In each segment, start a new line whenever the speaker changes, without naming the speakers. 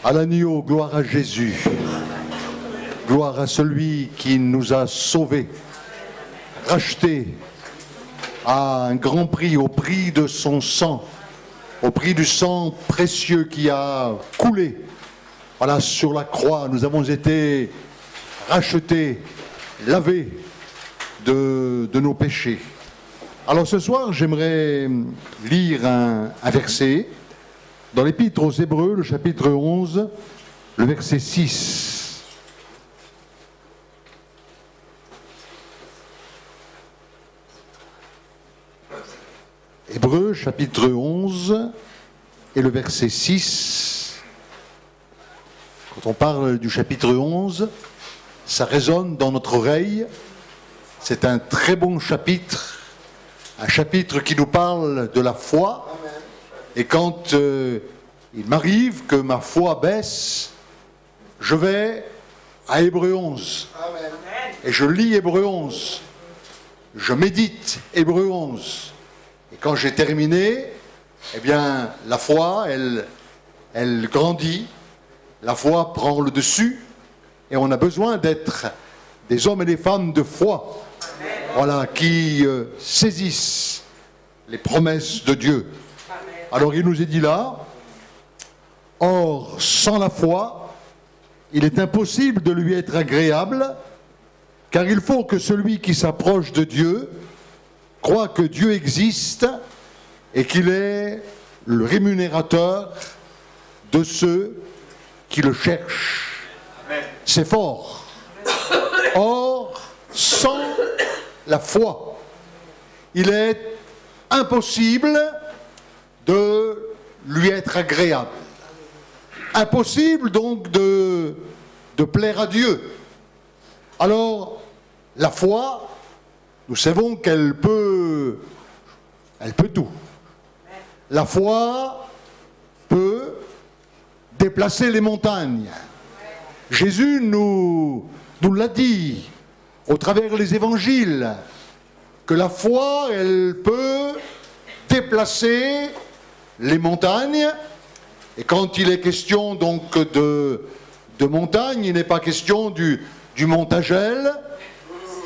À l'agneau, gloire à Jésus. Gloire à celui qui nous a sauvés, rachetés à un grand prix, au prix de son sang, au prix du sang précieux qui a coulé. Voilà, sur la croix, nous avons été rachetés, lavés de nos péchés. Alors ce soir, j'aimerais lire un verset dans l'Épître aux Hébreux, le chapitre 11, le verset 6. Hébreux, chapitre 11, et le verset 6. Quand on parle du chapitre 11, ça résonne dans notre oreille. C'est un très bon chapitre, un chapitre qui nous parle de la foi. Et quand il m'arrive que ma foi baisse, je vais à Hébreux 11. Amen. Et je lis Hébreux 11. Je médite Hébreux 11. Et quand j'ai terminé, eh bien, la foi, elle grandit. La foi prend le dessus. Et on a besoin d'être des hommes et des femmes de foi. Amen. Voilà, qui saisissent les promesses de Dieu. Alors il nous est dit là, or sans la foi, il est impossible de lui être agréable, car il faut que celui qui s'approche de Dieu croit que Dieu existe et qu'il est le rémunérateur de ceux qui le cherchent. C'est fort. Or, sans la foi, il est impossible de lui être agréable. Impossible donc de plaire à Dieu. Alors, la foi, nous savons qu'elle peut tout. La foi peut déplacer les montagnes. Jésus nous l'a dit au travers des évangiles, que la foi, elle peut déplacer les montagnes. Et quand il est question donc de montagne, il n'est pas question du Mont-Agel,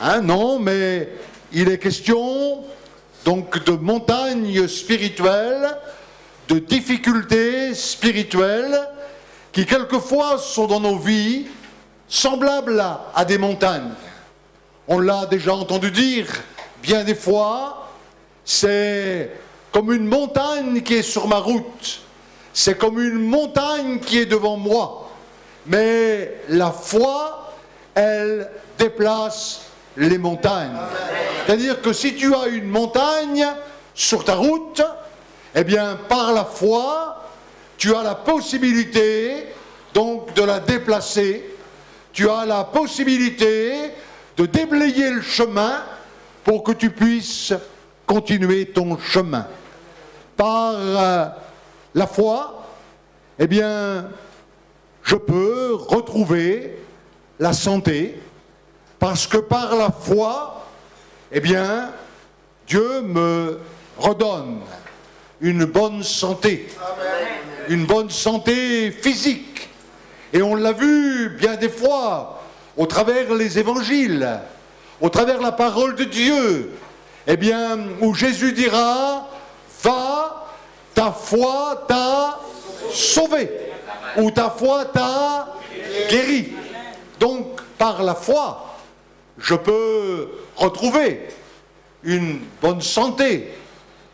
hein, non, mais il est question donc de montagnes spirituelles, de difficultés spirituelles qui quelquefois sont dans nos vies semblables à des montagnes. On l'a déjà entendu dire bien des fois, c'est comme une montagne qui est sur ma route, c'est comme une montagne qui est devant moi, mais la foi, elle déplace les montagnes. C'est-à-dire que si tu as une montagne sur ta route, eh bien par la foi, tu as la possibilité donc de la déplacer, tu as la possibilité de déblayer le chemin pour que tu puisses continuer ton chemin. Par la foi, eh bien, je peux retrouver la santé, parce que par la foi, eh bien, Dieu me redonne une bonne santé. Amen. Une bonne santé physique. Et on l'a vu bien des fois, au travers les évangiles, au travers la parole de Dieu, eh bien, où Jésus dira, va, ta foi t'a sauvé, ou ta foi t'a guéri. Donc, par la foi, je peux retrouver une bonne santé.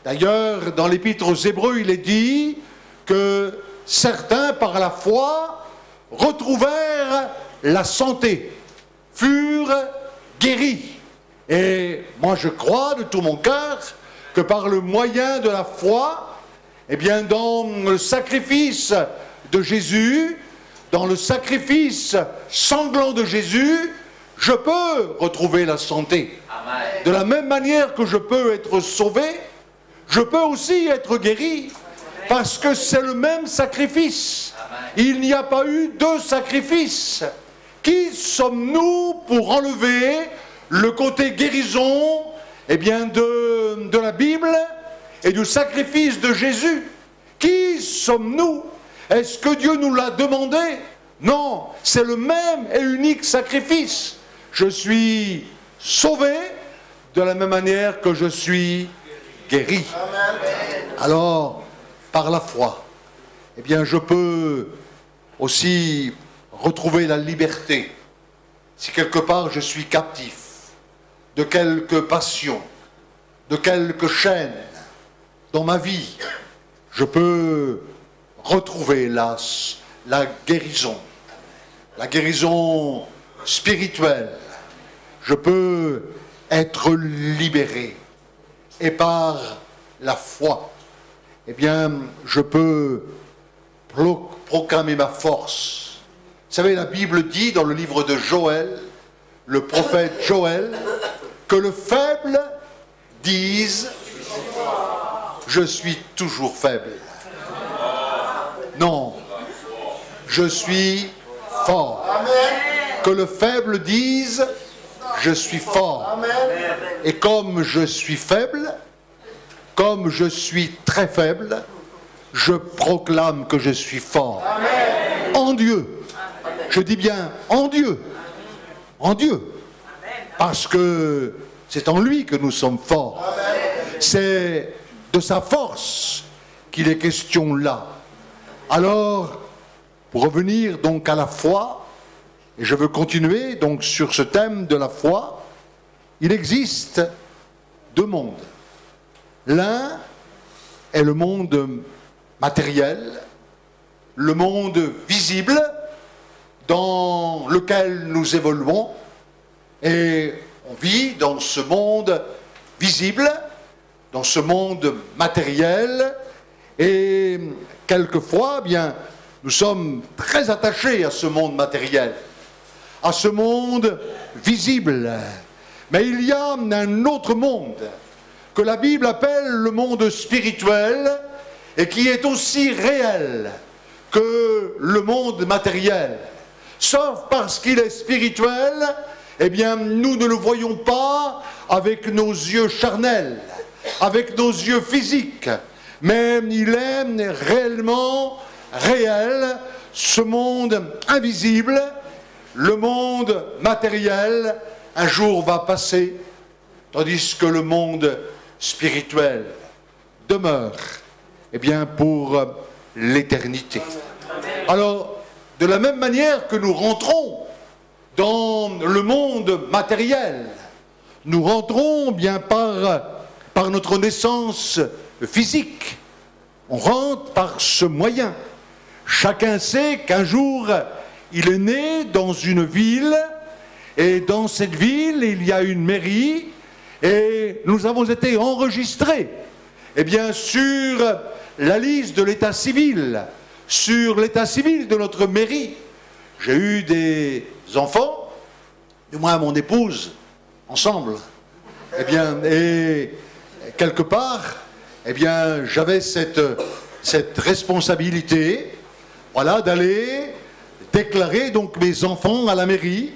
D'ailleurs, dans l'Épître aux Hébreux, il est dit que certains, par la foi, retrouvèrent la santé, furent guéris. Et moi, je crois de tout mon cœur que par le moyen de la foi, eh bien, dans le sacrifice de Jésus, dans le sacrifice sanglant de Jésus, je peux retrouver la santé. Amen. De la même manière que je peux être sauvé, je peux aussi être guéri, parce que c'est le même sacrifice. Amen. Il n'y a pas eu deux sacrifices. Qui sommes-nous pour enlever le côté guérison, eh bien, de la Bible et du sacrifice de Jésus? Qui sommes-nous? Est-ce que Dieu nous l'a demandé? Non, c'est le même et unique sacrifice. Je suis sauvé de la même manière que je suis guéri. Alors, par la foi, eh bien, je peux aussi retrouver la liberté. Si quelque part je suis captif de quelques passions, de quelques chaînes dans ma vie, je peux retrouver la guérison spirituelle. Je peux être libéré. Et par la foi, eh bien, je peux proclamer ma force. Vous savez, la Bible dit dans le livre de Joël, le prophète Joël, que le faible dise « Je suis toujours faible ». Non, je suis fort. Que le faible dise « Je suis fort ». Et comme je suis faible, comme je suis très faible, je proclame que je suis fort. En Dieu. Je dis bien en Dieu. En Dieu. Parce que c'est en lui que nous sommes forts. C'est de sa force qu'il est question là. Alors, pour revenir donc à la foi, et je veux continuer donc sur ce thème de la foi, il existe deux mondes. L'un est le monde matériel, le monde visible dans lequel nous évoluons, et on vit dans ce monde visible, dans ce monde matériel, et quelquefois, bien, nous sommes très attachés à ce monde matériel, à ce monde visible. Mais il y a un autre monde que la Bible appelle le monde spirituel et qui est aussi réel que le monde matériel. Sauf parce qu'il est spirituel, eh bien, nous ne le voyons pas avec nos yeux charnels, avec nos yeux physiques, mais il est réellement réel, ce monde invisible, le monde matériel, un jour va passer, tandis que le monde spirituel demeure, eh bien, pour l'éternité. Alors, de la même manière que nous rentrons dans le monde matériel, nous rentrons bien par notre naissance physique. On rentre par ce moyen. Chacun sait qu'un jour, il est né dans une ville, et dans cette ville, il y a une mairie, et nous avons été enregistrés, eh bien, sur la liste de l'état civil, sur l'état civil de notre mairie. J'ai eu des enfants, du moins mon épouse, ensemble. Eh bien, et quelque part, eh bien, j'avais cette responsabilité, voilà, d'aller déclarer donc mes enfants à la mairie.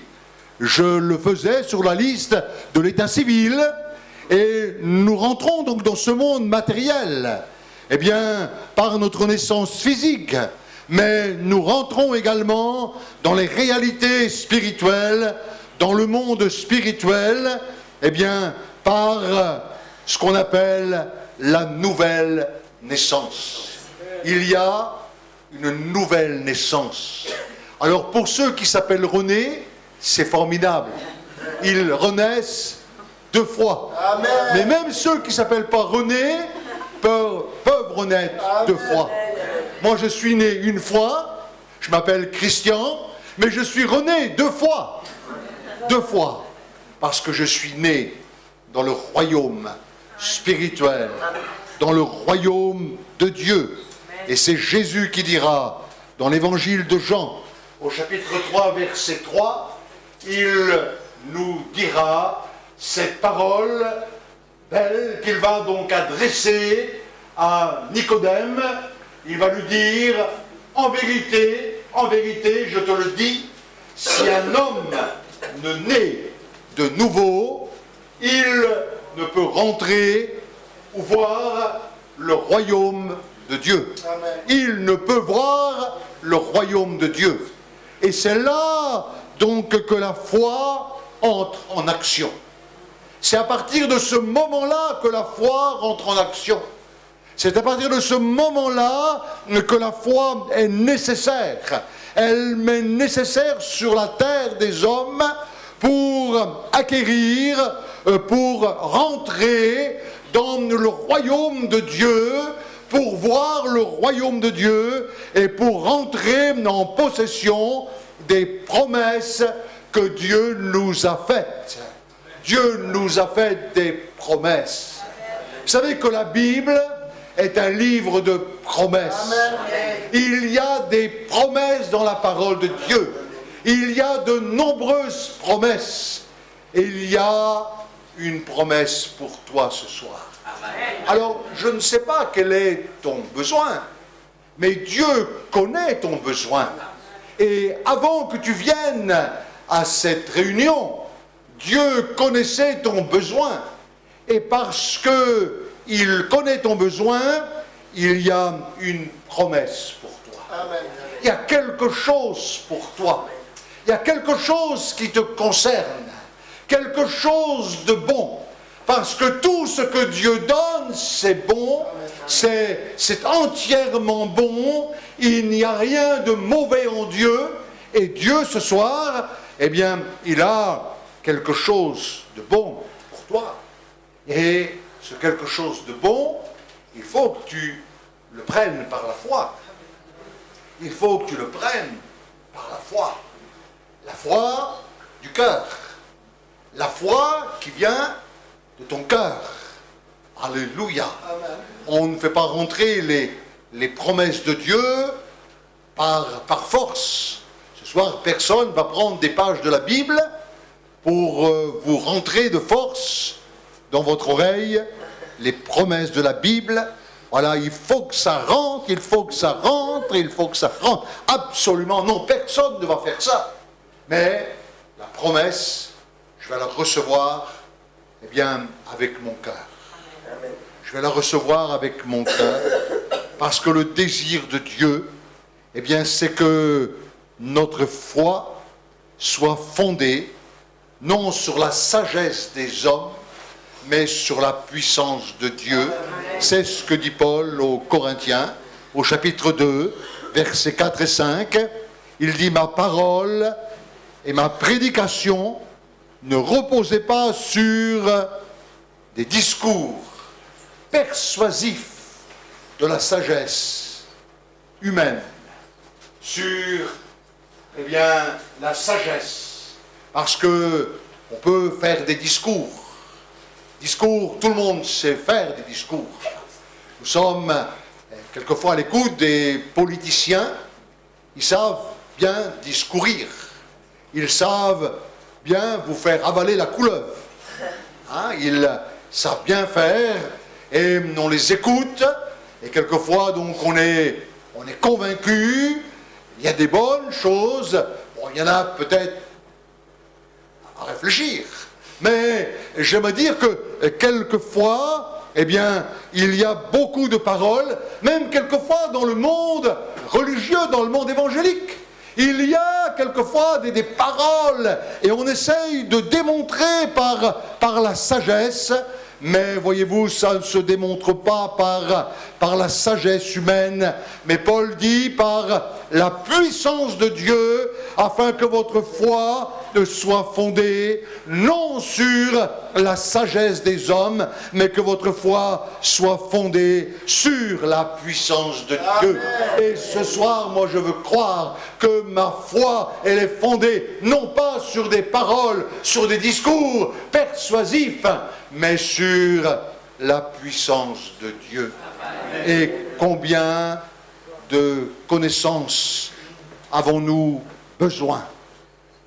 Je le faisais sur la liste de l'état civil, et nous rentrons donc dans ce monde matériel, eh bien, par notre naissance physique, mais nous rentrons également dans les réalités spirituelles, dans le monde spirituel, eh bien, par ce qu'on appelle la nouvelle naissance. Il y a une nouvelle naissance. Alors pour ceux qui s'appellent René, c'est formidable. Ils renaissent deux fois. Amen. Mais même ceux qui ne s'appellent pas René peuvent renaître deux fois. Moi je suis né une fois, je m'appelle Christian, mais je suis rené deux fois. Deux fois. Parce que je suis né dans le royaume spirituel, dans le royaume de Dieu. Et c'est Jésus qui dira, dans l'évangile de Jean, au chapitre 3, verset 3, il nous dira cette parole belle qu'il va donc adresser à Nicodème. Il va lui dire, en vérité, je te le dis, si un homme ne naît de nouveau, il ne peut rentrer ou voir le royaume de Dieu.
Amen.
Il ne peut voir le royaume de Dieu. Et c'est là donc que la foi entre en action. C'est à partir de ce moment-là que la foi rentre en action. C'est à partir de ce moment-là que la foi est nécessaire. Elle m'est nécessaire sur la terre des hommes pour acquérir, pour rentrer dans le royaume de Dieu, pour voir le royaume de Dieu et pour rentrer en possession des promesses que Dieu nous a faites. Dieu nous a fait des promesses. Vous savez que la Bible est un livre de promesses. Il y a des promesses dans la parole de Dieu. Il y a de nombreuses promesses. Et il y a une promesse pour toi ce soir. Alors, je ne sais pas quel est ton besoin, mais Dieu connaît ton besoin. Et avant que tu viennes à cette réunion, Dieu connaissait ton besoin. Et parce qu'il connaît ton besoin, il y a une promesse pour toi.
Amen.
Il y a quelque chose pour toi. Il y a quelque chose qui te concerne. Quelque chose de bon. Parce que tout ce que Dieu donne, c'est bon. C'est entièrement bon. Il n'y a rien de mauvais en Dieu. Et Dieu, ce soir, eh bien, il a quelque chose de bon pour toi. Et ce quelque chose de bon, il faut que tu le prennes par la foi. Il faut que tu le prennes par la foi. La foi du cœur. La foi qui vient de ton cœur. Alléluia.
Amen.
On ne fait pas rentrer les promesses de Dieu par force. Ce soir, personne ne va prendre des pages de la Bible pour vous rentrer de force dans votre oreille les promesses de la Bible. Voilà, il faut que ça rentre, il faut que ça rentre, il faut que ça rentre. Absolument non, personne ne va faire ça. Mais la promesse, je vais la recevoir, eh bien, avec mon cœur. Je vais la recevoir avec mon cœur, parce que le désir de Dieu, eh bien, c'est que notre foi soit fondée, non sur la sagesse des hommes, mais sur la puissance de Dieu. C'est ce que dit Paul aux Corinthiens, au chapitre 2, versets 4 et 5. Il dit « Ma parole et ma prédication ne reposaient pas sur des discours persuasifs de la sagesse humaine, sur eh bien, la sagesse, parce que on peut faire des discours. Discours, tout le monde sait faire des discours. Nous sommes quelquefois à l'écoute des politiciens. Ils savent bien discourir. Ils savent bien vous faire avaler la couleuvre. Hein, ils savent bien faire et on les écoute. Et quelquefois, donc, on est convaincu. Il y a des bonnes choses. Bon, il y en a peut-être à réfléchir. Mais j'aimerais dire que quelquefois, eh bien, il y a beaucoup de paroles, même quelquefois dans le monde religieux, dans le monde évangélique. Il y a quelquefois des paroles, et on essaye de démontrer par la sagesse, mais voyez-vous, ça ne se démontre pas par la sagesse humaine, mais Paul dit par la puissance de Dieu, afin que votre foi soit fondée non sur la sagesse des hommes, mais que votre foi soit fondée sur la puissance de Dieu. Et ce soir, moi je veux croire que ma foi, elle est fondée non pas sur des paroles, sur des discours persuasifs, mais sur la puissance de Dieu. Et combien de connaissances avons-nous besoin?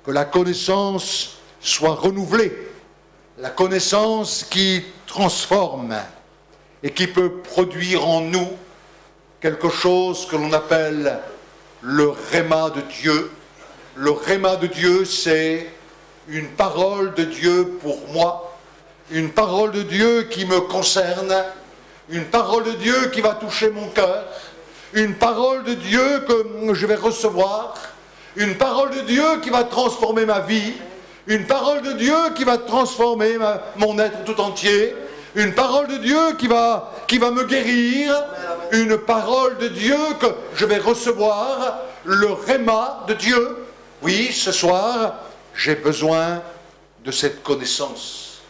Que la connaissance soit renouvelée, la connaissance qui transforme et qui peut produire en nous quelque chose que l'on appelle le rhéma de Dieu. Le rhéma de Dieu, c'est une parole de Dieu pour moi, une parole de Dieu qui me concerne, une parole de Dieu qui va toucher mon cœur, une parole de Dieu que je vais recevoir, une parole de Dieu qui va transformer ma vie, une parole de Dieu qui va transformer mon être tout entier, une parole de Dieu qui va me guérir, une parole de Dieu que je vais recevoir, le rhéma de Dieu. Oui, ce soir, j'ai besoin de cette connaissance.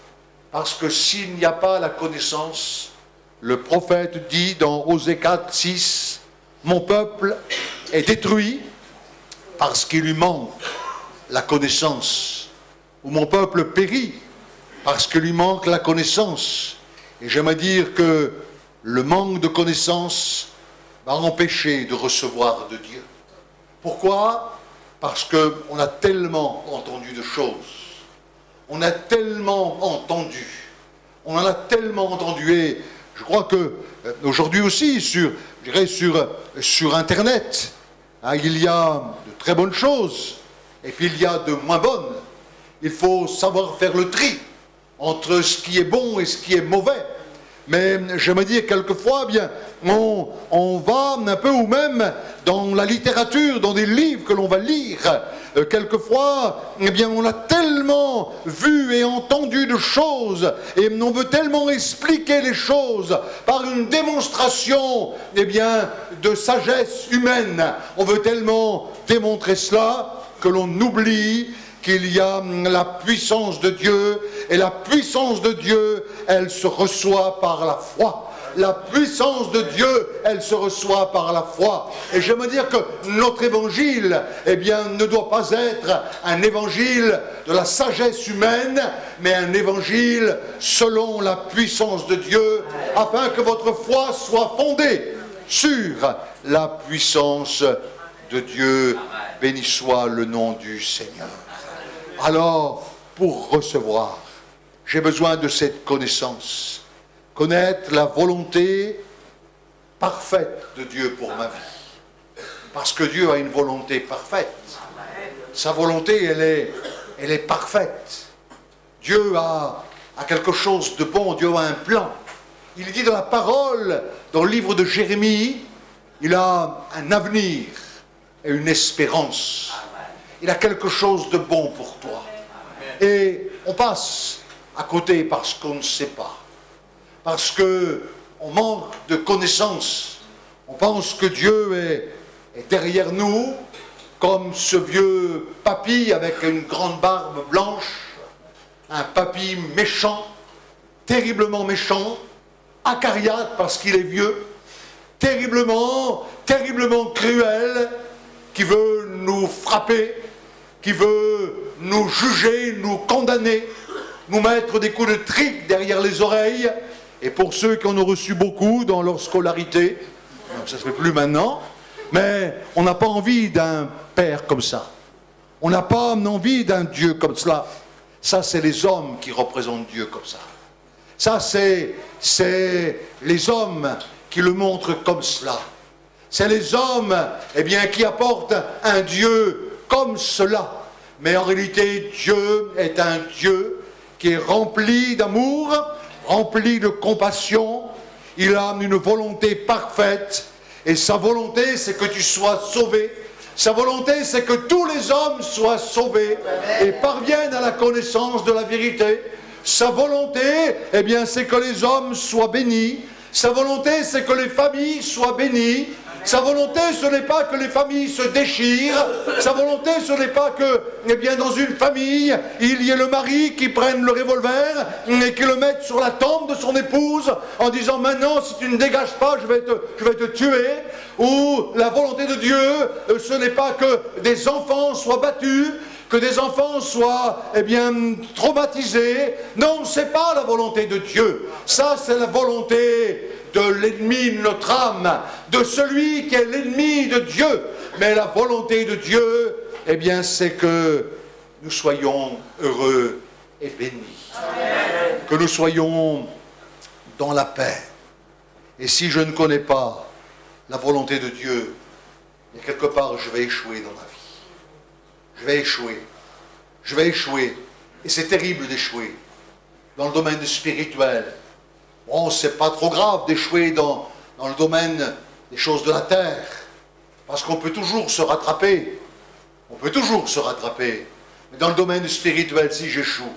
Parce que s'il n'y a pas la connaissance, le prophète dit dans Osée 4, 6, « Mon peuple est détruit parce qu'il lui manque la connaissance. » Ou « Mon peuple périt parce qu'il lui manque la connaissance. » Et j'aimerais dire que le manque de connaissance va empêcher de recevoir de Dieu. Pourquoi ? Parce qu'on a tellement entendu de choses. On a tellement entendu. On en a tellement entendu. Et je crois que aujourd'hui aussi, sur Internet, hein, il y a de très bonnes choses. Et puis il y a de moins bonnes. Il faut savoir faire le tri entre ce qui est bon et ce qui est mauvais. Mais je me dis quelquefois, bien, on va un peu, ou même dans la littérature, dans des livres que l'on va lire, quelquefois, eh bien, on a tellement vu et entendu de choses, et on veut tellement expliquer les choses par une démonstration, eh bien, de sagesse humaine. On veut tellement démontrer cela que l'on oublie qu'il y a la puissance de Dieu, et la puissance de Dieu, elle se reçoit par la foi. La puissance de Dieu, elle se reçoit par la foi. Et je veux dire que notre évangile, eh bien, ne doit pas être un évangile de la sagesse humaine, mais un évangile selon la puissance de Dieu, afin que votre foi soit fondée sur la puissance de Dieu. Béni soit le nom du Seigneur. Alors, pour recevoir, j'ai besoin de cette connaissance. Connaître la volonté parfaite de Dieu pour ma vie. Parce que Dieu a une volonté parfaite. Sa volonté, elle est parfaite. Dieu a quelque chose de bon, Dieu a un plan. Il dit dans la parole, dans le livre de Jérémie, il a un avenir et une espérance. Il a quelque chose de bon pour toi. Et on passe à côté parce qu'on ne sait pas. Parce qu'on manque de connaissances. On pense que Dieu est derrière nous, comme ce vieux papy avec une grande barbe blanche. Un papy méchant, terriblement méchant, acariâtre parce qu'il est vieux, terriblement cruel, qui veut nous frapper, qui veut nous juger, nous condamner, nous mettre des coups de trique derrière les oreilles. Et pour ceux qui en ont reçu beaucoup dans leur scolarité, ça ne se fait plus maintenant, mais on n'a pas envie d'un père comme ça. On n'a pas envie d'un Dieu comme cela. Ça, c'est les hommes qui représentent Dieu comme ça. Ça, c'est les hommes qui le montrent comme cela. C'est les hommes, eh bien, qui apportent un Dieu comme cela. Mais en réalité, Dieu est un Dieu qui est rempli d'amour, rempli de compassion. Il a une volonté parfaite. Et sa volonté, c'est que tu sois sauvé. Sa volonté, c'est que tous les hommes soient sauvés et parviennent à la connaissance de la vérité. Sa volonté, eh bien, c'est que les hommes soient bénis. Sa volonté, c'est que les familles soient bénies. Sa volonté, ce n'est pas que les familles se déchirent. Sa volonté, ce n'est pas que, eh bien, dans une famille, il y ait le mari qui prenne le revolver et qui le mette sur la tempe de son épouse en disant « Maintenant, si tu ne dégages pas, je vais te tuer ». Ou la volonté de Dieu, ce n'est pas que des enfants soient battus, que des enfants soient, eh bien, traumatisés. Non, ce n'est pas la volonté de Dieu. Ça, c'est la volonté de l'ennemi de notre âme, de celui qui est l'ennemi de Dieu. Mais la volonté de Dieu, eh bien, c'est que nous soyons heureux et bénis. Amen. Que nous soyons dans la paix. Et si je ne connais pas la volonté de Dieu, et quelque part, je vais échouer dans ma vie. Je vais échouer. Je vais échouer. Et c'est terrible d'échouer. Dans le domaine spirituel, Bon, c'est pas trop grave d'échouer dans le domaine des choses de la terre, parce qu'on peut toujours se rattraper. On peut toujours se rattraper. Mais dans le domaine spirituel, si j'échoue,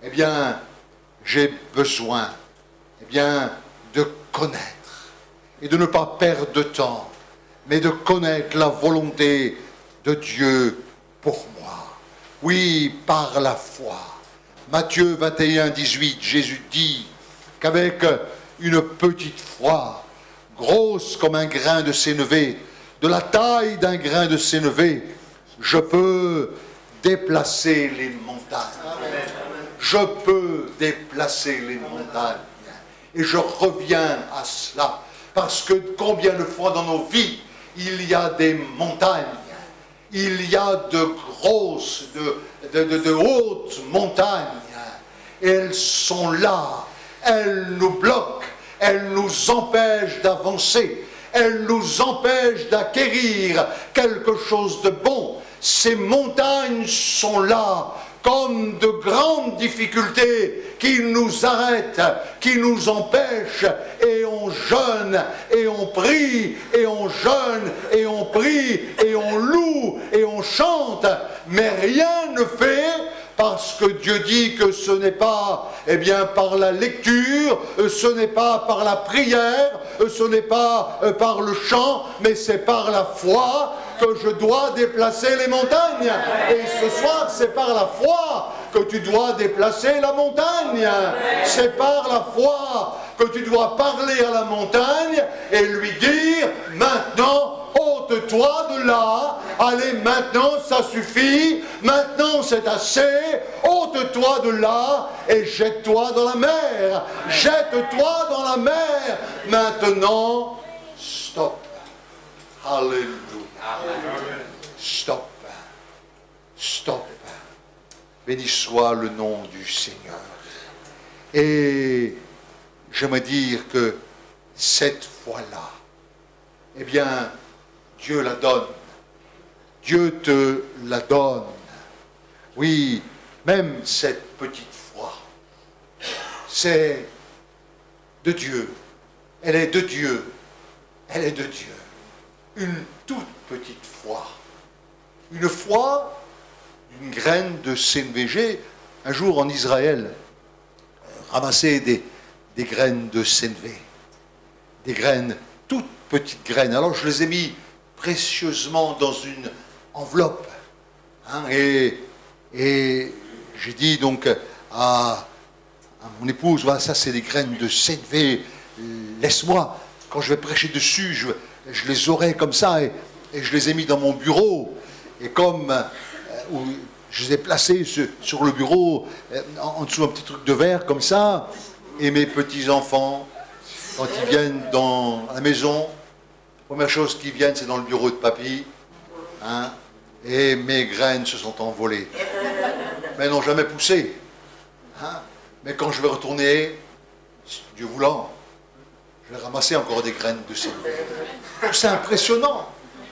eh bien, j'ai besoin, eh bien, de connaître et de ne pas perdre de temps, mais de connaître la volonté de Dieu pour moi. Oui, par la foi. Matthieu 21, 18, Jésus dit qu'avec une petite foi, grosse comme un grain de sénévé, de la taille d'un grain de sénévé, je peux déplacer les montagnes. Je peux déplacer les montagnes. Et je reviens à cela. Parce que combien de fois dans nos vies, il y a des montagnes. Il y a de grosses, de hautes montagnes. Et elles sont là. Elles nous bloquent. Elles nous empêchent d'avancer. Elles nous empêchent d'acquérir quelque chose de bon. Ces montagnes sont là comme de grandes difficultés qui nous arrêtent, qui nous empêchent, et on jeûne, et on prie, et on jeûne, et on prie, et on loue, et on chante, mais rien ne fait, parce que Dieu dit que ce n'est pas, eh bien, par la lecture, ce n'est pas par la prière, ce n'est pas par le chant, mais c'est par la foi que je dois déplacer les montagnes. Et ce soir, c'est par la foi que tu dois déplacer la montagne. C'est par la foi que tu dois parler à la montagne et lui dire, maintenant, ôte-toi de là, allez, maintenant ça suffit, maintenant c'est assez, ôte-toi de là et jette-toi dans la mer, jette-toi dans la mer, maintenant, stop, alléluia, stop, stop, béni soit le nom du Seigneur. Et j'aimerais dire que cette foi-là, eh bien, Dieu la donne. Dieu te la donne. Oui, même cette petite foi, c'est de Dieu. Elle est de Dieu. Elle est de Dieu. Une toute petite foi. Une foi d'une graine de sénévé. Un jour en Israël, ramasser des graines de sénévé. Des graines, toutes petites graines. Alors je les ai mis précieusement dans une enveloppe. Hein, et j'ai dit donc à mon épouse, voilà, ça c'est des graines de sénévé, laisse-moi, quand je vais prêcher dessus, je les aurai comme ça, et je les ai mis dans mon bureau, et comme je les ai placés sur le bureau, en dessous un petit truc de verre comme ça, et mes petits-enfants, quand ils viennent dans la maison, la première chose qui viennent, c'est dans le bureau de papy, hein, et mes graines se sont envolées. Mais elles n'ont jamais poussé. Hein, mais quand je vais retourner, Dieu voulant, je vais ramasser encore des graines de sénévé. C'est impressionnant.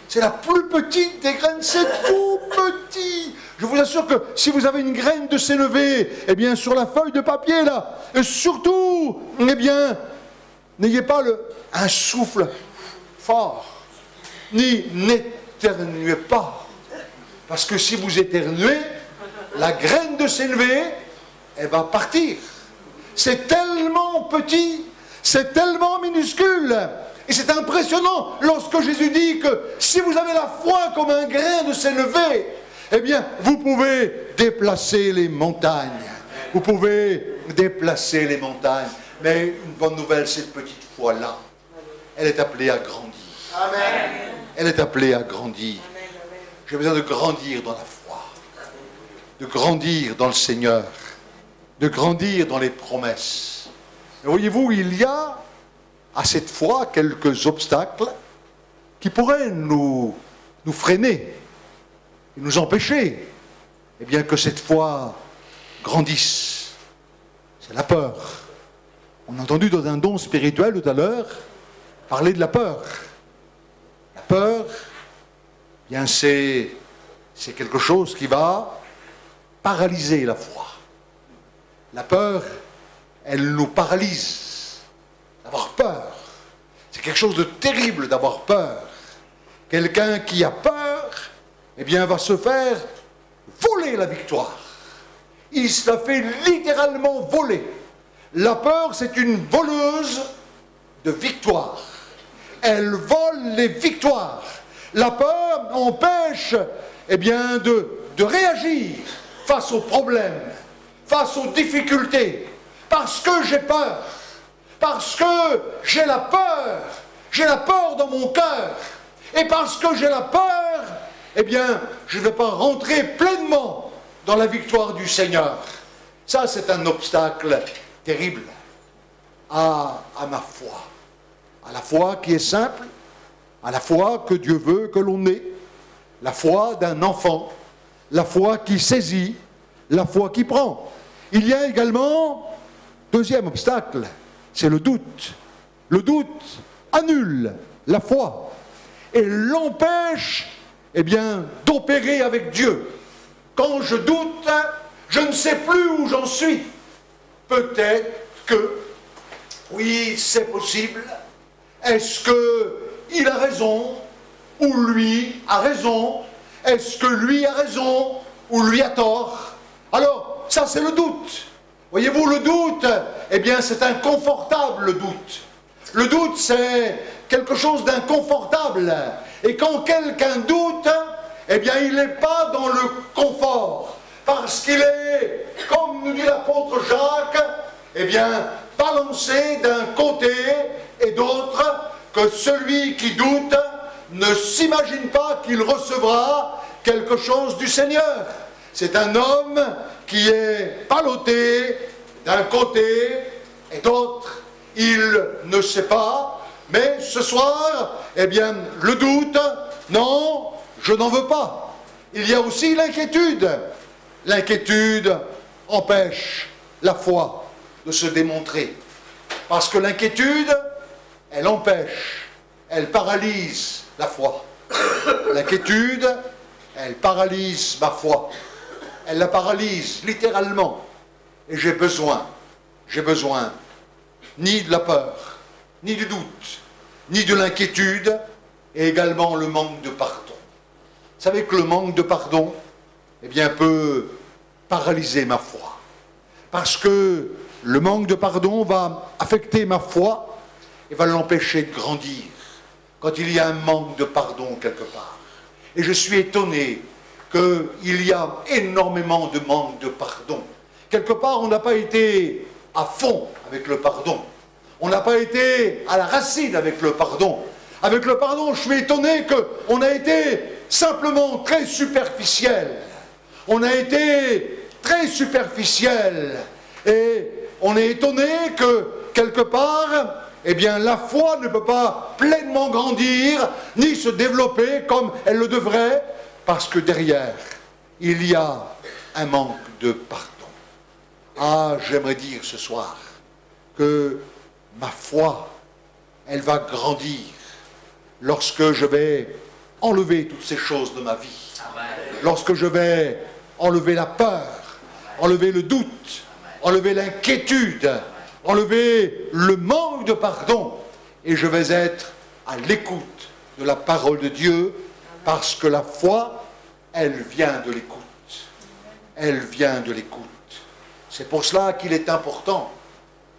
C'est la plus petite des graines, c'est tout petit. Je vous assure que si vous avez une graine de sénévé, eh bien, sur la feuille de papier, là, et surtout, eh bien, n'ayez pas un souffle fort, ni n'éternuez pas. Parce que si vous éternuez, la graine de sénévé, elle va partir. C'est tellement petit, c'est tellement minuscule. Et c'est impressionnant lorsque Jésus dit que si vous avez la foi comme un grain de sénévé, eh bien, vous pouvez déplacer les montagnes. Vous pouvez déplacer les montagnes. Mais une bonne nouvelle, cette petite foi-là, elle est appelée à grandir. Amen. Elle est appelée à grandir. J'ai besoin de grandir dans la foi, de grandir dans le Seigneur, de grandir dans les promesses. Et voyez-vous, il y a à cette foi quelques obstacles qui pourraient nous freiner et nous empêcher, eh bien, que cette foi grandisse. C'est la peur. On a entendu dans un don spirituel tout à l'heure parler de la peur. La peur, eh bien, c'est quelque chose qui va paralyser la foi. La peur, elle nous paralyse. peur. C'est quelque chose de terrible d'avoir peur. Quelqu'un qui a peur, eh bien, va se faire voler la victoire. Il se la fait littéralement voler. La peur, c'est une voleuse de victoire. Elle vole les victoires. La peur empêche, eh bien, de réagir face aux problèmes, face aux difficultés. Parce que j'ai peur. Parce que j'ai la peur dans mon cœur. Et parce que j'ai la peur, eh bien, je ne vais pas rentrer pleinement dans la victoire du Seigneur. Ça, c'est un obstacle terrible à ma foi. À la foi qui est simple, à la foi que Dieu veut que l'on ait, la foi d'un enfant, la foi qui saisit, la foi qui prend. Il y a également, deuxième obstacle, c'est le doute. Le doute annule la foi et l'empêche, eh bien, d'opérer avec Dieu. Quand je doute, je ne sais plus où j'en suis. Peut-être que, oui, c'est possible. Est-ce qu'il a raison ou lui a raison? Est-ce que lui a raison ou lui a tort? Alors, ça c'est le doute. Voyez-vous, le doute, eh bien, c'est inconfortable, le doute. Le doute, c'est quelque chose d'inconfortable. Et quand quelqu'un doute, eh bien, il n'est pas dans le confort. Parce qu'il est, comme nous dit l'apôtre Jacques, eh bien, balancé d'un côté et d'autre, que celui qui doute ne s'imagine pas qu'il recevra quelque chose du Seigneur. C'est un homme qui est ballotté d'un côté et d'autre. Il ne sait pas, mais ce soir, eh bien, le doute, non, je n'en veux pas. Il y a aussi l'inquiétude. L'inquiétude empêche la foi de se démontrer. Parce que l'inquiétude, elle empêche, elle paralyse la foi. L'inquiétude, elle paralyse ma foi. Elle la paralyse littéralement. Et j'ai besoin ni de la peur, ni du doute, ni de l'inquiétude, et également le manque de pardon. Vous savez que le manque de pardon, eh bien, peut paralyser ma foi. Parce que le manque de pardon va affecter ma foi et va l'empêcher de grandir. Quand il y a un manque de pardon quelque part. Et je suis étonné qu'il y a énormément de manque de pardon. Quelque part, on n'a pas été à fond avec le pardon. On n'a pas été à la racine avec le pardon. Avec le pardon, je suis étonné qu'on a été simplement très superficiel. On a été très superficiel. Et on est étonné que, quelque part, eh bien, la foi ne peut pas pleinement grandir, ni se développer comme elle le devrait, parce que derrière, il y a un manque de pardon. Ah, j'aimerais dire ce soir que ma foi, elle va grandir lorsque je vais enlever toutes ces choses de ma vie. Lorsque je vais enlever la peur, enlever le doute, enlever l'inquiétude, enlever le manque de pardon, et je vais être à l'écoute de la parole de Dieu, parce que la foi, elle vient de l'écoute. Elle vient de l'écoute. C'est pour cela qu'il est important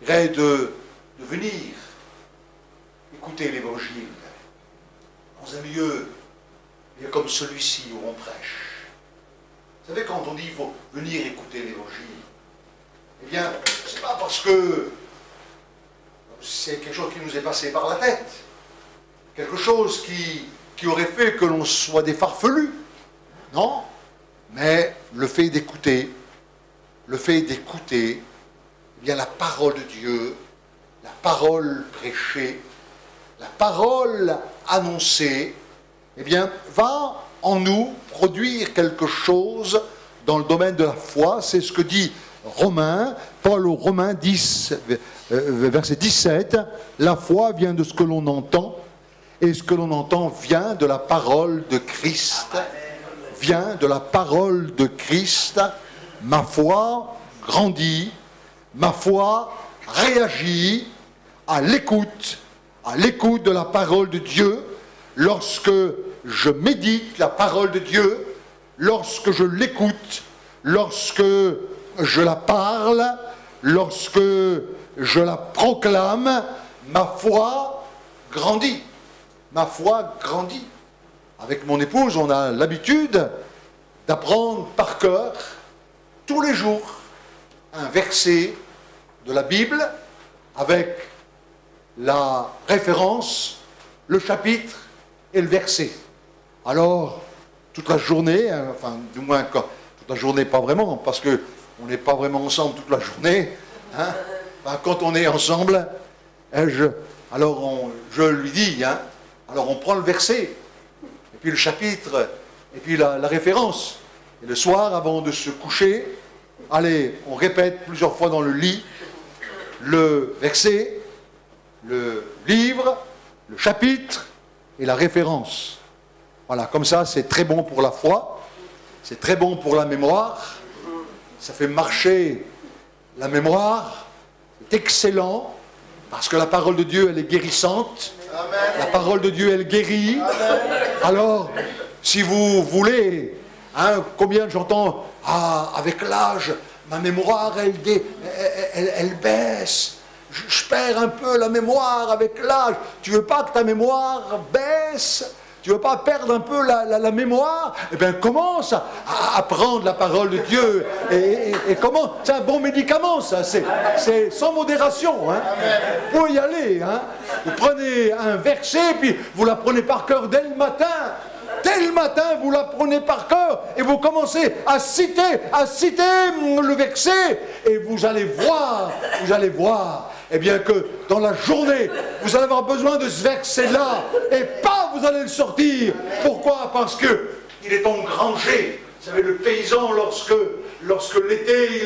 de venir écouter l'Évangile dans un lieu comme celui-ci où on prêche. Vous savez, quand on dit qu'il faut venir écouter l'Évangile, eh bien, c'est pas parce que c'est quelque chose qui nous est passé par la tête, quelque chose qui aurait fait que l'on soit des farfelus. Non, mais le fait d'écouter, eh bien, la parole de Dieu, la parole prêchée, la parole annoncée, eh bien, va en nous produire quelque chose dans le domaine de la foi. C'est ce que dit Paul aux Romains 10, verset 17. La foi vient de ce que l'on entend, et ce que l'on entend vient de la parole de Christ. Vient de la parole de Christ. Ma foi grandit, ma foi réagit à l'écoute de la parole de Dieu, lorsque je médite la parole de Dieu, lorsque je l'écoute, lorsque je la parle, lorsque je la proclame, ma foi grandit. Ma foi grandit. Avec mon épouse, on a l'habitude d'apprendre par cœur, tous les jours, un verset de la Bible, avec la référence, le chapitre et le verset. Alors, toute la journée, enfin, du moins, toute la journée, pas vraiment, parce qu'on n'est pas vraiment ensemble toute la journée, hein, ben, quand on est ensemble, je lui dis, hein, alors on prend le verset, et puis le chapitre, et puis la référence. Et le soir, avant de se coucher, allez, on répète plusieurs fois dans le lit, le verset, le livre, le chapitre et la référence. Voilà, comme ça, c'est très bon pour la foi, c'est très bon pour la mémoire, ça fait marcher la mémoire, c'est excellent, parce que la parole de Dieu, elle est guérissante. Amen. La parole de Dieu, elle guérit. Amen. Alors, si vous voulez, hein, combien j'entends, avec l'âge, ma mémoire, elle baisse. Je perds un peu la mémoire avec l'âge. Tu veux pas que ta mémoire baisse? Tu veux pas perdre un peu la mémoire? Eh bien, commence à apprendre la parole de Dieu. Et comment? C'est un bon médicament, ça. C'est sans modération. Hein. Vous pouvez y aller. Hein. Vous prenez un verset, puis vous l'apprenez par cœur dès le matin. Dès le matin, vous l'apprenez par cœur et vous commencez à citer le verset et vous allez voir, eh bien que dans la journée, vous allez avoir besoin de ce verset-là et pas vous allez le sortir. Pourquoi? Parce que il est engrangé. Vous savez, le paysan, lorsque l'été,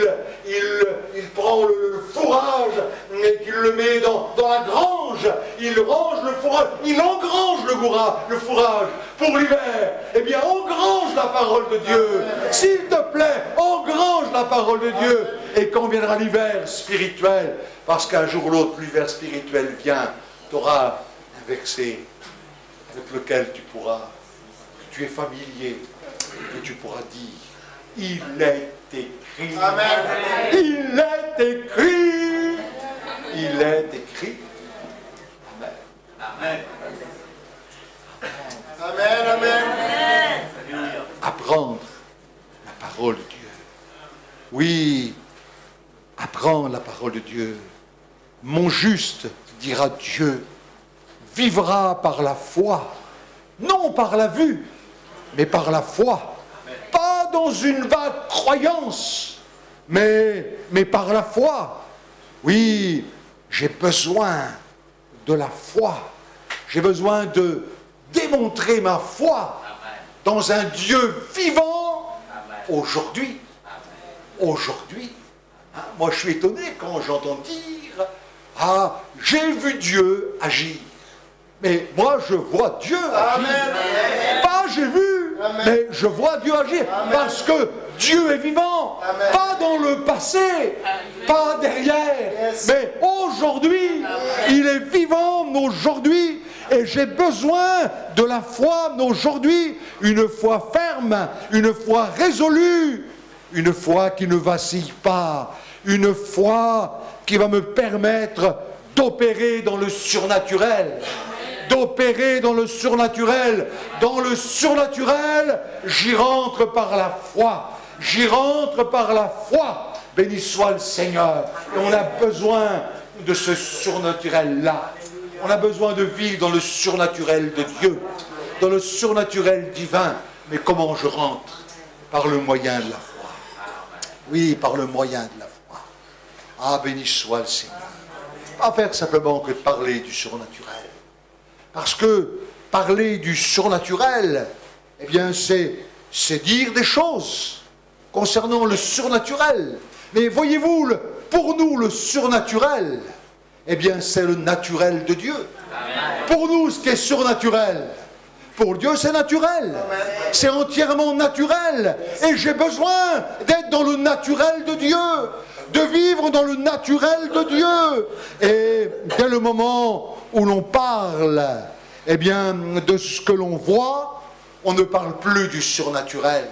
il prend le fourrage et qu'il le met dans la grange, il range le fourrage, il engrange le fourrage pour l'hiver. Eh bien, engrange la parole de Dieu. S'il te plaît, engrange la parole de Dieu. Et quand viendra l'hiver spirituel, parce qu'un jour ou l'autre, l'hiver spirituel vient, tu auras un verset avec lequel tu es familier. Et tu pourras dire, il est écrit. Amen. Il est écrit. Il est écrit. Amen. Amen. Amen. Amen. Apprendre la parole de Dieu. Oui, apprendre la parole de Dieu. Mon juste, dira Dieu, vivra par la foi, non par la vue, mais par la foi. Pas dans une vague croyance, mais par la foi. Oui, j'ai besoin de la foi. J'ai besoin de démontrer ma foi dans un Dieu vivant aujourd'hui. Aujourd'hui. Hein, moi, je suis étonné quand j'entends dire « Ah, j'ai vu Dieu agir ». Mais moi, je vois Dieu agir. Amen. Pas j'ai vu, amen, mais je vois Dieu agir. Amen. Parce que Dieu est vivant. Amen. Pas dans le passé, pas derrière, yes, mais aujourd'hui. Amen. Il est vivant aujourd'hui. Et j'ai besoin de la foi aujourd'hui. Une foi ferme, une foi résolue, une foi qui ne vacille pas, une foi qui va me permettre d'opérer dans le surnaturel. D'opérer dans le surnaturel. Dans le surnaturel, j'y rentre par la foi. J'y rentre par la foi. Béni soit le Seigneur. Et on a besoin de ce surnaturel-là. On a besoin de vivre dans le surnaturel de Dieu. Dans le surnaturel divin. Mais comment je rentre? Par le moyen de la foi. Oui, par le moyen de la foi. Ah, béni soit le Seigneur. Pas faire simplement que de parler du surnaturel. Parce que parler du surnaturel, eh bien, c'est dire des choses concernant le surnaturel. Mais voyez-vous, pour nous, le surnaturel, eh bien, c'est le naturel de Dieu. Amen. Pour nous, ce qui est surnaturel, pour Dieu, c'est naturel. C'est entièrement naturel. Et j'ai besoin d'être dans le naturel de Dieu. de vivre dans le naturel de Dieu. Et dès le moment où l'on parle, eh bien, de ce que l'on voit, on ne parle plus du surnaturel.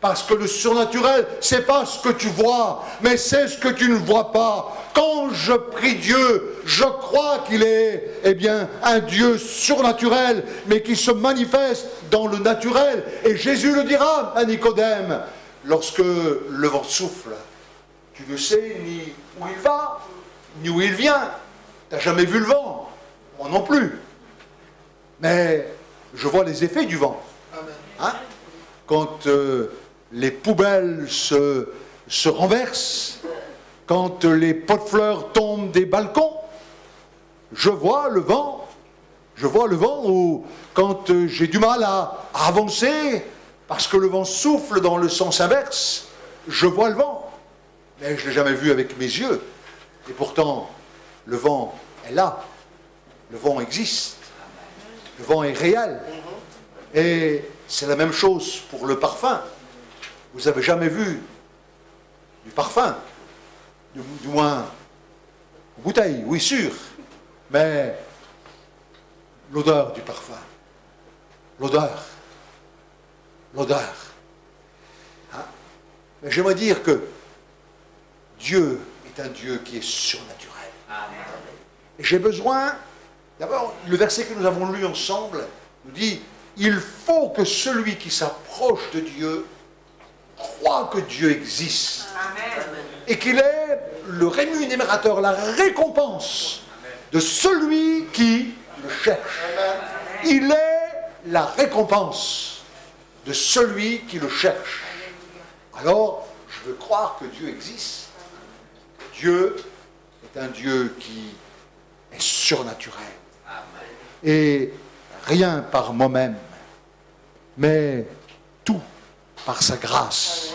Parce que le surnaturel, c'est pas ce que tu vois, mais c'est ce que tu ne vois pas. Quand je prie Dieu, je crois qu'il est, eh bien, un Dieu surnaturel, mais qui se manifeste dans le naturel. Et Jésus le dira à Nicodème, lorsque le vent souffle, tu ne sais ni où il va, ni où il vient. Tu n'as jamais vu le vent, moi non plus. Mais je vois les effets du vent. Hein? Quand les poubelles se renversent, quand les pots de fleurs tombent des balcons, je vois le vent. Je vois le vent où, quand j'ai du mal à avancer, parce que le vent souffle dans le sens inverse, je vois le vent. Mais je ne l'ai jamais vu avec mes yeux. Et pourtant, le vent est là. Le vent existe. Le vent est réel. Et c'est la même chose pour le parfum. Vous n'avez jamais vu du parfum, du moins en bouteille, oui sûr, mais l'odeur du parfum, l'odeur. Hein? Mais j'aimerais dire que Dieu est un Dieu qui est surnaturel. Et j'ai besoin, d'abord, le verset que nous avons lu ensemble nous dit, il faut que celui qui s'approche de Dieu croit que Dieu existe. Amen. Et qu'il est le rémunérateur, la récompense de celui qui le cherche. Amen. Il est la récompense de celui qui le cherche. Alors, je veux croire que Dieu existe. Dieu est un Dieu qui est surnaturel. Et rien par moi-même, mais tout par sa grâce.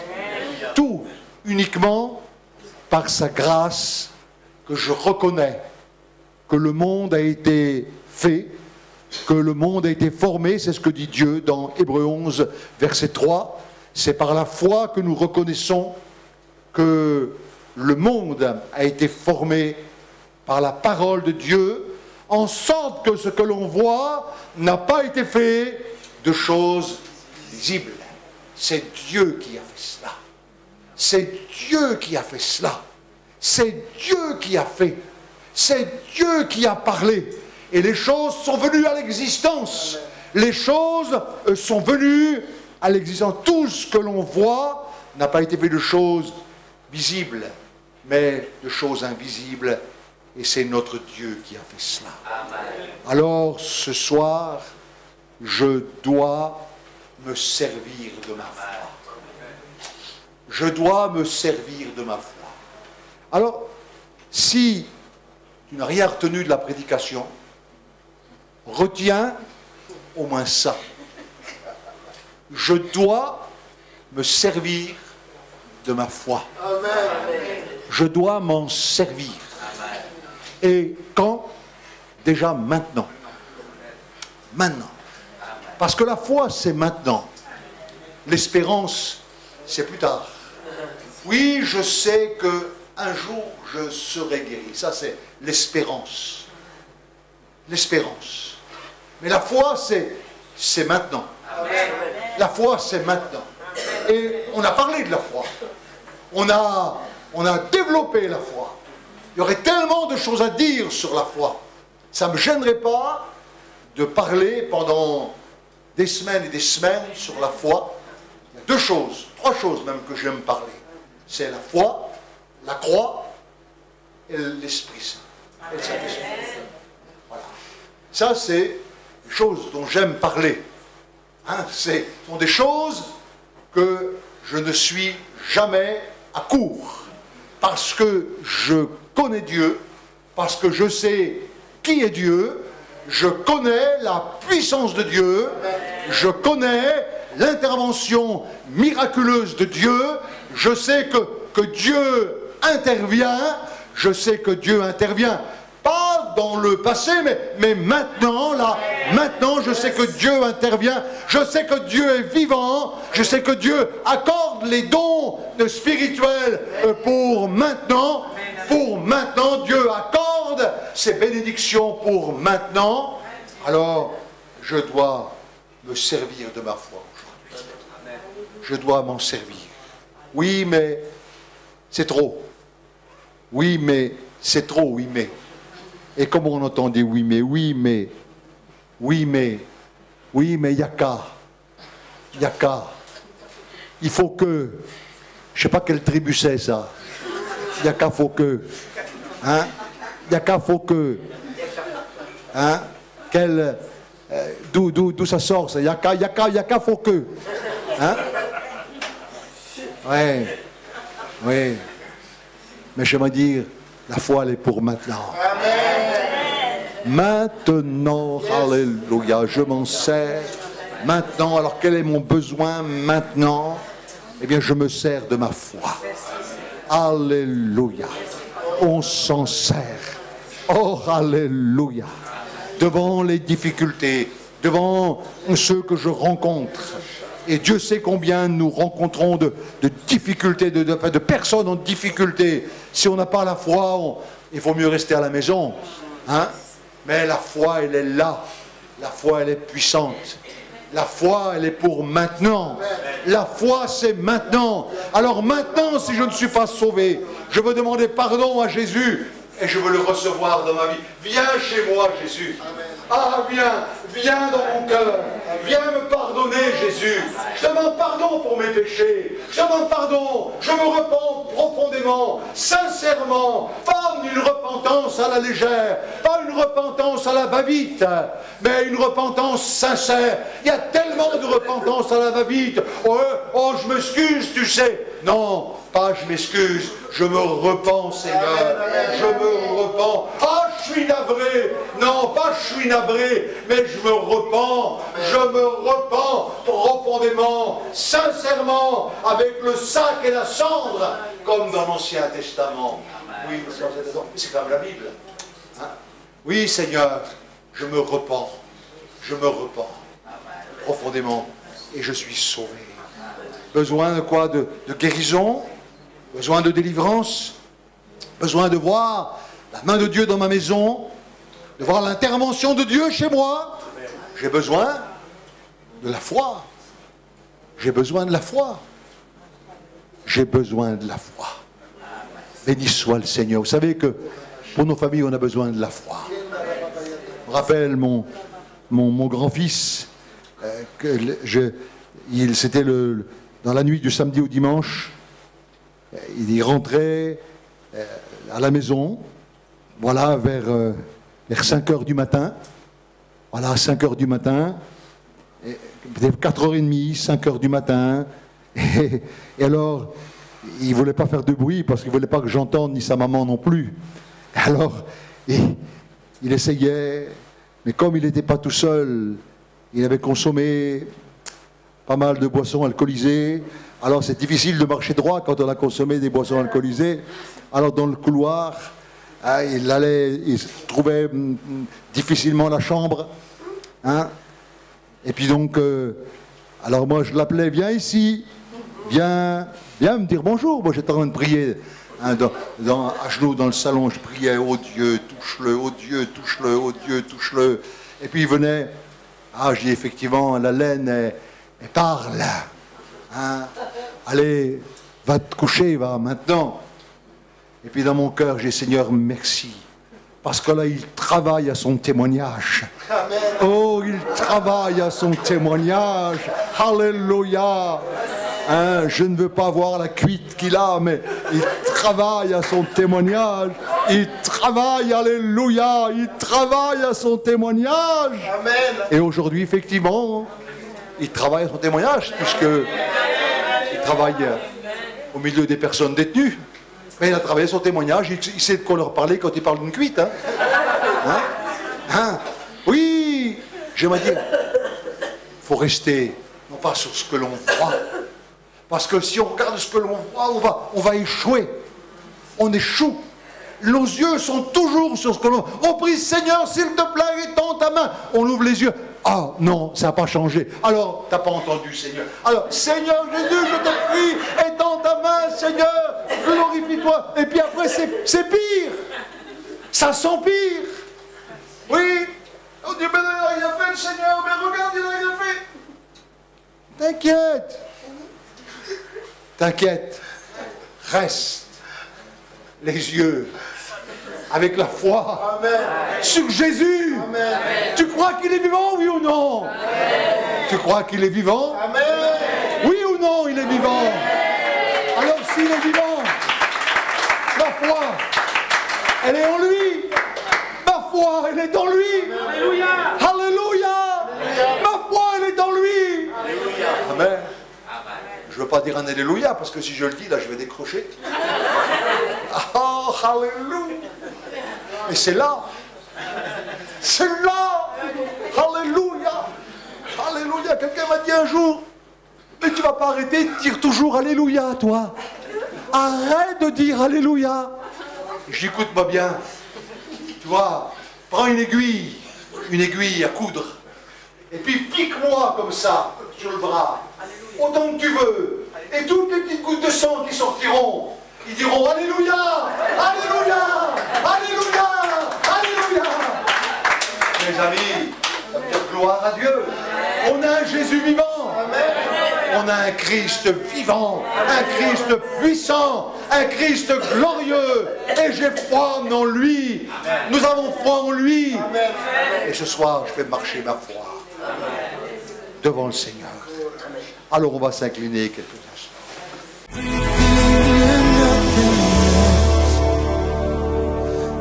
Tout uniquement par sa grâce que je reconnais que le monde a été fait, que le monde a été formé, c'est ce que dit Dieu dans Hébreux 11, verset 3. C'est par la foi que nous reconnaissons que le monde a été formé par la parole de Dieu, en sorte que ce que l'on voit n'a pas été fait de choses visibles. C'est Dieu qui a fait cela. C'est Dieu qui a fait cela. C'est Dieu qui a fait. C'est Dieu qui a parlé. Et les choses sont venues à l'existence. Les choses sont venues à l'existence. Tout ce que l'on voit n'a pas été fait de choses visibles, mais de choses invisibles. Et c'est notre Dieu qui a fait cela. Alors, ce soir, je dois me servir de ma foi. Je dois me servir de ma foi. Alors, si tu n'as rien retenu de la prédication, retiens au moins ça. Je dois me servir de ma foi. Je dois m'en servir. Et quand? Déjà maintenant. Maintenant. Parce que la foi, c'est maintenant. L'espérance, c'est plus tard. Oui, je sais qu'un jour, je serai guéri. Ça, c'est l'espérance. L'espérance. Mais la foi, c'est maintenant. La foi, c'est maintenant. Et on a parlé de la foi. On a développé la foi. Il y aurait tellement de choses à dire sur la foi. Ça ne me gênerait pas de parler pendant des semaines et des semaines sur la foi. Il y a deux choses, trois choses même que j'aime parler. C'est la foi, la croix et l'Esprit Saint. Et le Saint-Esprit. Voilà. Ça, c'est des choses dont j'aime parler. Hein, ce sont des choses que je ne suis jamais à court. Parce que je connais Dieu, parce que je sais qui est Dieu, je connais la puissance de Dieu, je connais l'intervention miraculeuse de Dieu, je sais que Dieu intervient, je sais que Dieu intervient, pas dans le passé, mais maintenant, là, Maintenant, je sais que Dieu intervient. Je sais que Dieu est vivant. Je sais que Dieu accorde les dons spirituels pour maintenant. Pour maintenant, Dieu accorde ses bénédictions pour maintenant. Alors, je dois me servir de ma foi aujourd'hui. Je dois m'en servir. Oui, mais c'est trop. Oui, mais c'est trop, oui, mais. Et comme on entendait oui, mais, oui, mais, oui, mais, oui, mais, il n'y a qu'à. Il n'y a qu'à. Il faut que. Je ne sais pas quelle tribu c'est ça. Il n'y a qu'à, faut que. Hein? Il n'y a qu'à, faut que. Hein? Quel. D'où ça sort ça? Il n'y a qu'à, faut que. Hein? Ouais. Oui. Mais j'aimerais dire, la foi, elle est pour maintenant. Maintenant, alléluia, je m'en sers. Maintenant, alors quel est mon besoin maintenant? Eh bien, je me sers de ma foi. Alléluia. On s'en sert. Oh, alléluia. Devant les difficultés, devant ceux que je rencontre. Et Dieu sait combien nous rencontrons de difficultés, de personnes en difficulté. Si on n'a pas la foi, il vaut mieux rester à la maison. Hein? Mais la foi, elle est là. La foi, elle est puissante. La foi, elle est pour maintenant. La foi, c'est maintenant. Alors maintenant, si je ne suis pas sauvé, je veux demander pardon à Jésus et je veux le recevoir dans ma vie. Viens chez moi, Jésus. Ah, viens dans mon cœur. Viens me pardonner, Jésus. Je demande pardon pour mes péchés. Je demande pardon. Je me repens profondément, sincèrement. Pas une repentance à la légère, pas une repentance à la va-vite, mais une repentance sincère. Il y a tellement de repentance à la va-vite. Oh, je m'excuse, tu sais. Non, pas je m'excuse. Je me repens, Seigneur. Je me repens. Ah, je suis navré. Non, pas je suis navré, mais je me repens. Je me repens profondément, sincèrement, avec le sac et la cendre, comme dans l'Ancien Testament. Oui, c'est comme la Bible. Hein? Oui, Seigneur, je me repens. Je me repens profondément et je suis sauvé. Besoin de quoi? De guérison? Besoin de délivrance? Besoin de voir la main de Dieu dans ma maison? De voir l'intervention de Dieu chez moi? J'ai besoin de la foi. J'ai besoin de la foi. J'ai besoin de la foi. Béni soit le Seigneur. Vous savez que pour nos familles, on a besoin de la foi. Je me rappelle mon grand-fils, c'était dans la nuit du samedi au dimanche, il rentrait à la maison, voilà, vers 5 heures du matin, voilà, 5 heures du matin, peut-être 4h30, 5 heures du matin, et alors, il ne voulait pas faire de bruit parce qu'il ne voulait pas que j'entende, ni sa maman non plus. Alors, il essayait, mais comme il n'était pas tout seul, il avait consommé pas mal de boissons alcoolisées. Alors c'est difficile de marcher droit quand on a consommé des boissons alcoolisées. Alors dans le couloir, il trouvait difficilement la chambre. Hein? Et puis donc, alors moi je l'appelais, viens ici, viens me dire bonjour. Moi j'étais en train de prier. Hein, à genoux dans le salon, je priais, oh Dieu, touche-le, oh Dieu, touche-le, oh Dieu, touche-le. Et puis il venait, je dis effectivement, la laine, elle parle. Hein, allez, va te coucher, va, maintenant. Et puis dans mon cœur, j'ai Seigneur, merci. Parce que là, il travaille à son témoignage. Oh, il travaille à son témoignage. Alléluia. Hein, je ne veux pas voir la cuite qu'il a, mais il travaille à son témoignage. Il travaille, alléluia, il travaille à son témoignage. Amen. Et aujourd'hui, effectivement, il travaille à son témoignage, puisqu'il travaille au milieu des personnes détenues. Mais il a travaillé son témoignage, il sait de quoi leur parler quand il parle d'une cuite. Hein? Oui, j'aimerais dire, il faut rester, non pas sur ce que l'on voit, parce que si on regarde ce que l'on voit, on va échouer. On échoue. nos yeux sont toujours sur ce que l'on... On prie, Seigneur, s'il te plaît, étends ta main. On ouvre les yeux. Ah non, ça n'a pas changé. Alors, tu n'as pas entendu, Seigneur. Alors, Seigneur Jésus, je te prie, étends ta main, Seigneur, glorifie-toi. Et puis après, c'est pire. Ça s'empire. Oui. On dit, mais il n'a rien fait, le Seigneur. Mais regarde, il n'a rien fait. T'inquiète. T'inquiète. Reste les yeux avec la foi. Amen. Sur Jésus. Amen. Tu crois qu'il est vivant, oui ou non? Amen. Tu crois qu'il est vivant? Amen. Oui ou non, il est vivant? Amen. Alors s'il est vivant, ma foi, elle est en lui. Ma foi, elle est en lui. Alléluia. Alléluia. Ma foi, elle est en lui. Alléluia. Amen. Je ne veux pas dire un alléluia, parce que si je le dis, là, je vais décrocher. Oh, alléluia. Et c'est là. C'est là. Alléluia. Alléluia. Quelqu'un m'a dit un jour, mais tu ne vas pas arrêter de dire toujours alléluia, toi. Arrête de dire alléluia. J'écoute-moi bien. Tu vois, prends une aiguille à coudre, et puis pique-moi comme ça, sur le bras. Autant que tu veux. Et toutes les petites gouttes de sang qui sortiront, ils diront alléluia, alléluia, alléluia, alléluia. Mes amis, ça veut dire gloire à Dieu. On a un Jésus vivant. On a un Christ vivant, un Christ puissant, un Christ glorieux. Et j'ai foi en lui. Nous avons foi en lui. Et ce soir, je fais marcher ma foi devant le Seigneur. Alors on va s'incliner quelques instants.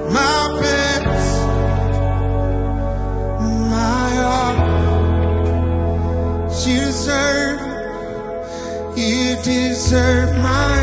My best, my heart, you deserve my